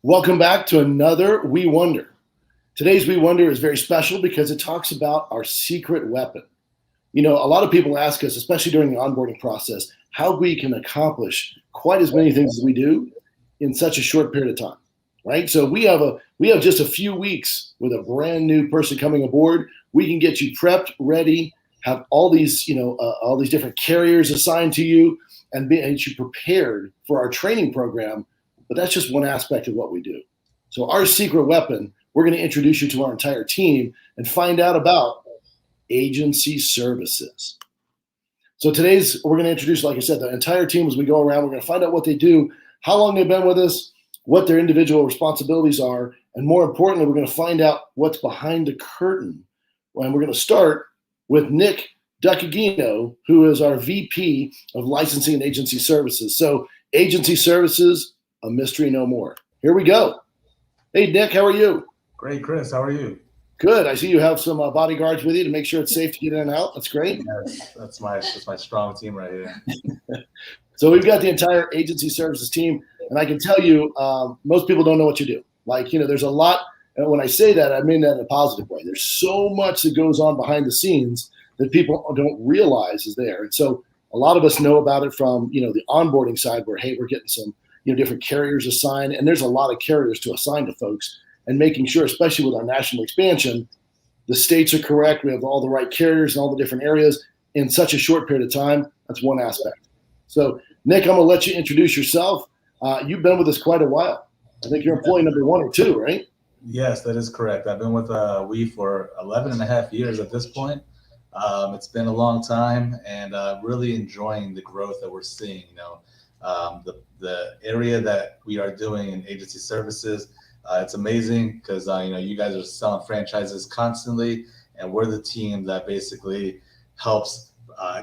Welcome back to another We Wonder. Today's We Wonder is very special because it talks about our secret weapon. You know, a lot of people ask us, especially during the onboarding process, how we can accomplish quite as many things as we do in such a short period of time, right? So we have just a few weeks with a brand new person coming aboard. We can get you prepped, ready, have all these, all these different carriers assigned to you, and get you prepared for our training program. But that's just one aspect of what we do. So our secret weapon, we're going to introduce you to our entire team and find out about agency services. So we're going to introduce, like I said, the entire team as we go around. We're going to find out what they do, how long they've been with us, what their individual responsibilities are, and more importantly, we're going to find out what's behind the curtain. And we're going to start with Nick Ducagino, who is our VP of Licensing and Agency Services. So agency services, a mystery no more. Here we go. Hey, Nick, how are you? Great, Chris. How are you? Good. I see you have some bodyguards with you to make sure it's safe to get in and out. That's great. Yes, that's my strong team right here. So we've got the entire agency services team, and I can tell you, most people don't know what you do. There's a lot, and when I say that, I mean that in a positive way. There's so much that goes on behind the scenes that people don't realize is there. And so a lot of us know about it from, the onboarding side where, hey, we're getting some, different carriers assigned, and there's a lot of carriers to assign to folks, and making sure, especially with our national expansion, the states are correct. We have all the right carriers in all the different areas in such a short period of time. That's one aspect. So, Nick, I'm going to let you introduce yourself. You've been with us quite a while. I think you're employee number 1 or 2, right? Yes, that is correct. I've been with We for 11 and a half years at this point. It's been a long time, and really enjoying the growth that we're seeing. The area that we are doing in agency services, it's amazing because you guys are selling franchises constantly, and we're the team that basically helps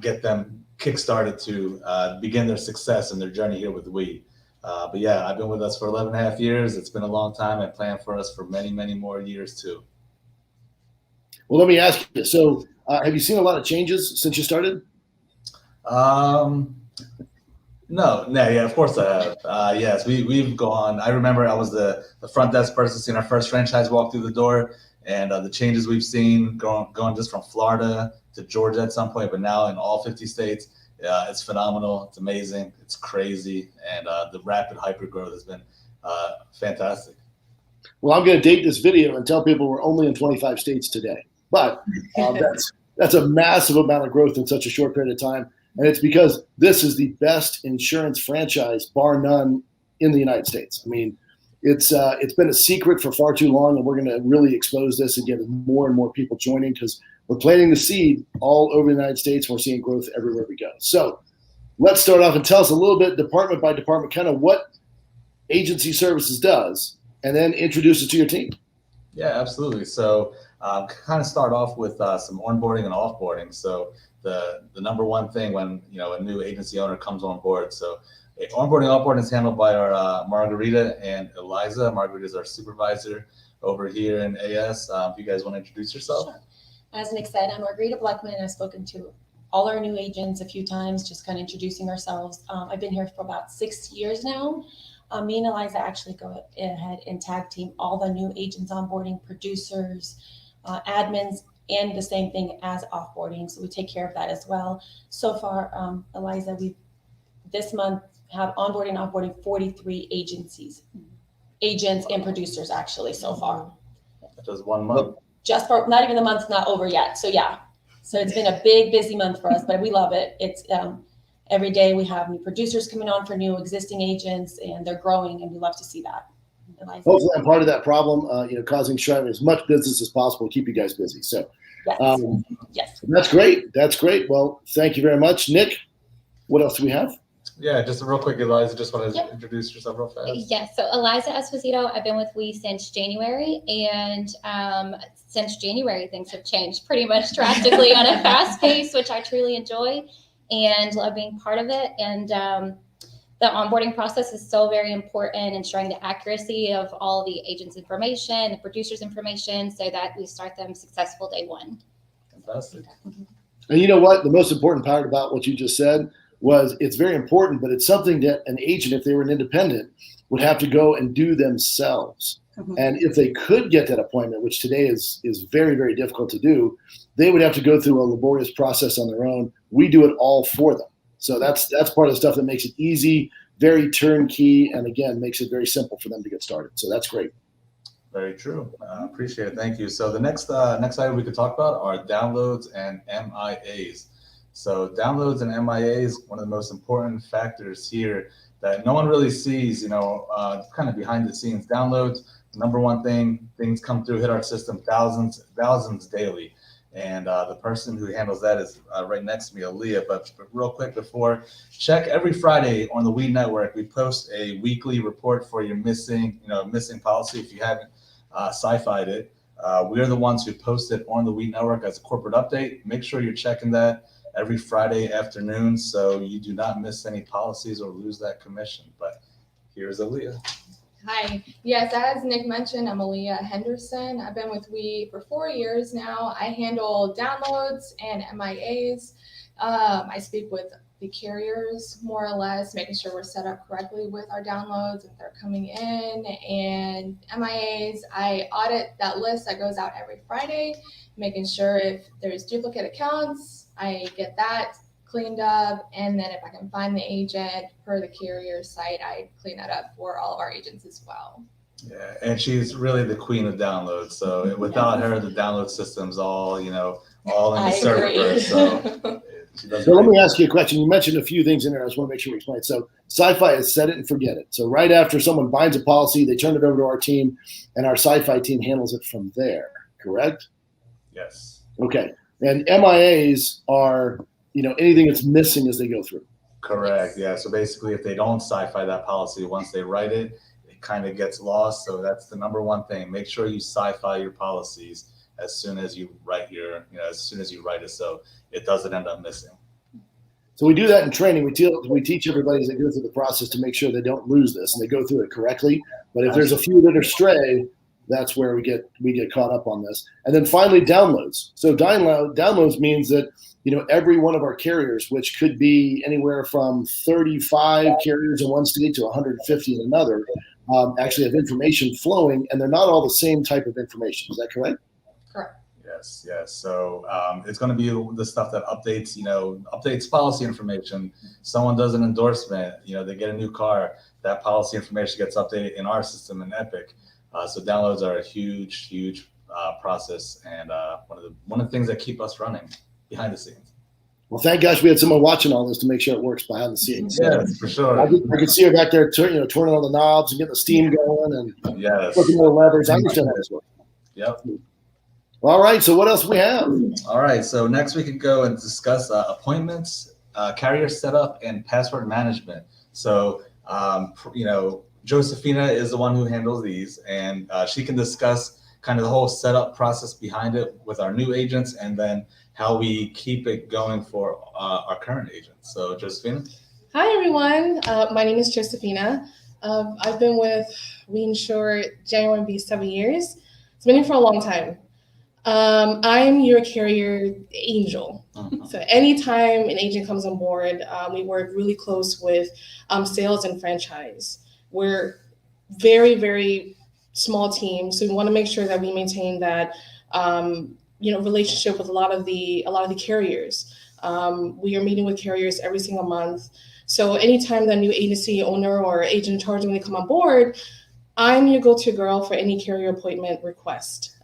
get them kickstarted to begin their success and their journey here with We. But yeah, I've been with us for 11 and a half years. It's been a long time. I plan for us for many, many more years too. Well, let me ask you. So, have you seen a lot of changes since you started? No, yeah, of course I have. Yes, we've gone. I remember I was the front desk person seeing our first franchise walk through the door, and the changes we've seen going just from Florida to Georgia at some point, but now in all 50 states, it's phenomenal. It's amazing. It's crazy, and the rapid hyper growth has been fantastic. Well, I'm going to date this video and tell people we're only in 25 states today, but that's a massive amount of growth in such a short period of time. And it's because this is the best insurance franchise, bar none, in the United States. I mean, it's been a secret for far too long, and we're going to really expose this and get more and more people joining because we're planting the seed all over the United States. And we're seeing growth everywhere we go. So let's start off and tell us a little bit, department by department, kind of what agency services does, and then introduce it to your team. Yeah, absolutely. So kind of start off with some onboarding and offboarding. So the number one thing when a new agency owner comes on board. So onboarding and offboarding is handled by our Margarita and Eliza. Margarita is our supervisor over here in AS. If you guys want to introduce yourself. Sure. As Nick said, I'm Margarita Blackman, and I've spoken to all our new agents a few times, just kind of introducing ourselves. I've been here for about 6 years now. Me and Eliza actually go ahead and tag team all the new agents onboarding, producers, admins, and the same thing as offboarding. So we take care of that as well. So far, Eliza, we this month have onboarding and offboarding 43 agents and producers actually so far. Just 1 month. Just for not even the month's not over yet. So yeah, so it's been a big busy month for us, but we love it. It's every day we have new producers coming on for new existing agents, and they're growing, and we love to see that. Eliza. Hopefully, I'm part of that problem. Causing shoving as much business as possible to keep you guys busy. So, yes, yes, that's great. That's great. Well, thank you very much, Nick. What else do we have? Yeah, just real quick, Eliza, just want to introduce yourself real fast. Yes, so Eliza Esposito, I've been with We since January, and since January, things have changed pretty much drastically on a fast pace, which I truly enjoy and love being part of it. And the onboarding process is so very important, ensuring the accuracy of all the agents' information, the producers' information, so that we start them successful day one. Fantastic. And you know what? The most important part about what you just said was it's very important, but it's something that an agent, if they were an independent, would have to go and do themselves. Mhm. And if they could get that appointment, which today is very, very difficult to do, they would have to go through a laborious process on their own. We do it all for them. So that's part of the stuff that makes it easy, very turnkey, and again, makes it very simple for them to get started. So that's great. Very true. Appreciate it. Thank you. So the next item we could talk about are downloads and MIAs. So downloads and MIAs, one of the most important factors here that no one really sees, kind of behind the scenes. Downloads, number one thing, things come through, hit our system, thousands daily. And the person who handles that is right next to me, Aaliyah. But real quick before, check every Friday on the We Network. We post a weekly report for your missing policy. If you haven't sci-fi'd it, we're the ones who post it on the We Network as a corporate update. Make sure you're checking that every Friday afternoon so you do not miss any policies or lose that commission. But here's Aaliyah. Hi. Yes, as Nick mentioned, I'm Aaliyah Henderson. I've been with We for 4 years now. I handle downloads and MIAs. I speak with the carriers more or less, making sure we're set up correctly with our downloads if they're coming in. And MIAs, I audit that list that goes out every Friday, making sure if there's duplicate accounts, I get that cleaned up, and then if I can find the agent per the carrier site, I clean that up for all of our agents as well. Yeah, and she's really the queen of downloads. So without her, the download system's all in the server. So let me ask you a question. You mentioned a few things in there. I just want to make sure we explain. So Sci-Fi is set it and forget it. So right after someone binds a policy, they turn it over to our team, and our Sci-Fi team handles it from there. Correct? Yes. Okay. And MIAs are anything that's missing as they go through. Correct. Yeah. So basically, if they don't sci-fi that policy, once they write it, it kind of gets lost. So that's the number one thing. Make sure you sci-fi your policies as soon as you write it, so it doesn't end up missing. So we do that in training. We teach everybody as they go through the process to make sure they don't lose this and they go through it correctly. But if there's a few that are stray, that's where we get caught up on this. And then finally, downloads. So downloads means that every one of our carriers, which could be anywhere from 35 carriers in one state to 150 in another, actually have information flowing, and they're not all the same type of information. Is that correct? Correct. Yes. So it's going to be the stuff that updates policy information. Someone does an endorsement, they get a new car, that policy information gets updated in our system in Epic. So downloads are a huge process, and one of the things that keep us running behind the scenes. Well, thank gosh we had someone watching all this to make sure it works behind the scenes. Yes, for sure. I could see her back there, turning all the knobs and getting the steam going and looking more levers. I understand how this works. Yep. All right. So what else we have? All right. So next we could go and discuss appointments, carrier setup, and password management. So Josephina is the one who handles these, and she can discuss kind of the whole setup process behind it with our new agents, and then how we keep it going for our current agents. So Josephina. Hi, everyone. My name is Josephina. I've been with We Insure January will be 7 years. It's been here for a long time. I'm your carrier angel. Mhm. So anytime an agent comes on board, we work really close with sales and franchise. We're very, very small team, so we want to make sure that we maintain that relationship with a lot of the carriers. We are meeting with carriers every single month. So anytime that new agency owner or agent in charge, when they come on board, I'm your go-to girl for any carrier appointment request.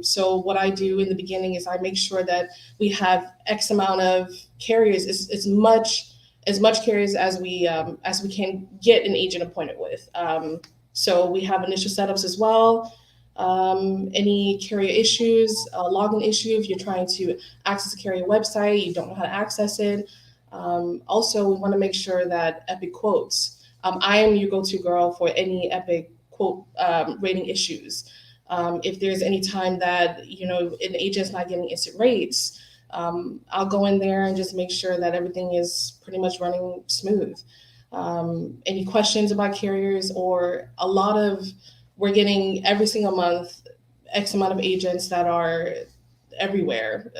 So what I do in the beginning is I make sure that we have X amount of carriers, as much carriers as we can get an agent appointed with. So we have initial setups as well. Any carrier issues, login issue, if you're trying to access a carrier website, you don't know how to access it. Also, we want to make sure that Epic quotes. I am your go-to girl for any Epic quote rating issues. If there's any time that an agent's not getting instant rates, I'll go in there and just make sure that everything is pretty much running smooth. Any questions about carriers, or we're getting every single month X amount of agents that are everywhere.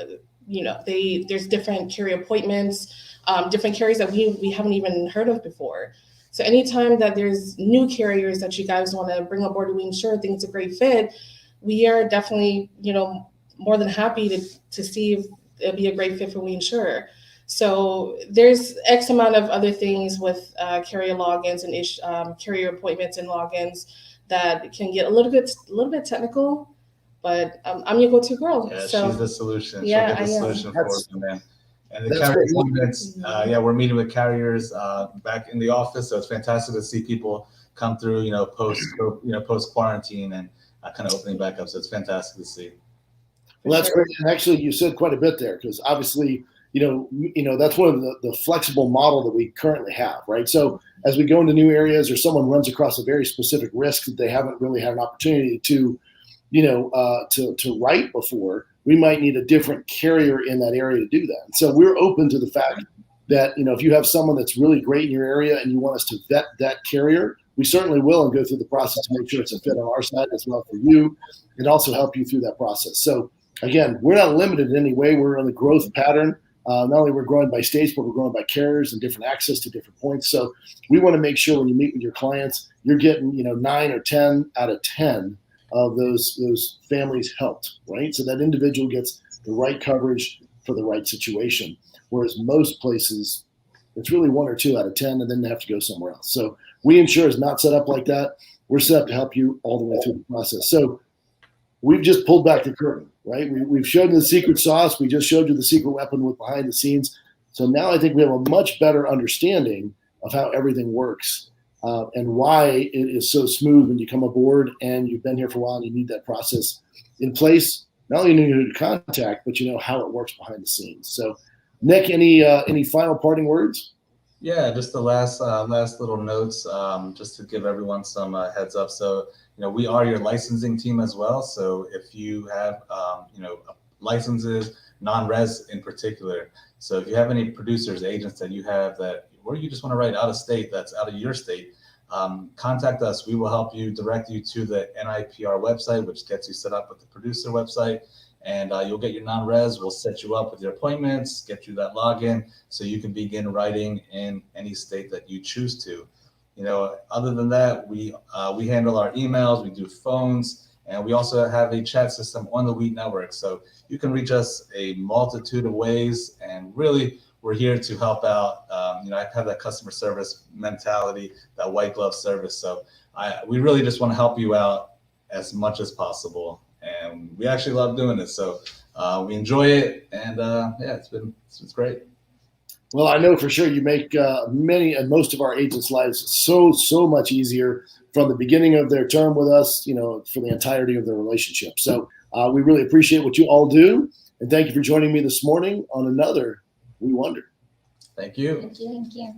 There's different carrier appointments, different carriers that we haven't even heard of before. So anytime that there's new carriers that you guys want to bring on board, we ensure think it's a great fit, we are definitely, more than happy to see if it'll be a great fit for We Insure. So there's X amount of other things with carrier logins and carrier appointments and logins that can get a little bit technical, but I'm your go-to girl. Yeah, so she's the solution. Yeah, She'll get the I am. solution for you, man. And the That's carrier great. appointments, we're meeting with carriers back in the office, so it's fantastic to see people come through, post quarantine and kind of opening back up. So it's fantastic to see. Well, that's great. And actually, you said quite a bit there because obviously, that's one of the flexible model that we currently have, right? So as we go into new areas or someone runs across a very specific risk that they haven't really had an opportunity to, to write before, we might need a different carrier in that area to do that. And so we're open to the fact that, if you have someone that's really great in your area and you want us to vet that carrier, we certainly will and go through the process to make sure it's a fit on our side as well for you and also help you through that process. So again, we're not limited in any way. We're on the growth pattern. Not only we're growing by states, but we're growing by carriers and different access to different points. So we want to make sure when you meet with your clients, you're getting 9 or 10 out of 10 of those families helped, right? So that individual gets the right coverage for the right situation. Whereas most places, it's really 1 or 2 out of 10, and then they have to go somewhere else. So We Insure is not set up like that. We're set up to help you all the way through the process. So we've just pulled back the curtain, right? We've showed you the secret sauce. We just showed you the secret weapon with behind the scenes. So now I think we have a much better understanding of how everything works and why it is so smooth when you come aboard and you've been here for a while and you need that process in place. Not only you know who to contact, but you know how it works behind the scenes. So, Nick, any final parting words? Yeah, just the last little notes, just to give everyone some heads up. So, we are your licensing team as well. So if you have, licenses, non-res in particular. So if you have any producers, agents that you have or you just want to write out of state, that's out of your state, contact us. We will help you, direct you to the NIPR website, which gets you set up with the producer website. And you'll get your non-res. We'll set you up with your appointments, get you that login so you can begin writing in any state that you choose to. Other than that, we handle our emails, we do phones, and we also have a chat system on the WE network. So you can reach us a multitude of ways, and really we're here to help out. I have that customer service mentality, that white glove service. So we really just want to help you out as much as possible. And we actually love doing this. So we enjoy it. And it's great. Well, I know for sure you make many and most of our agents' lives so much easier from the beginning of their term with us, for the entirety of their relationship. So we really appreciate what you all do. And thank you for joining me this morning on another We Wonder. Thank you. Thank you.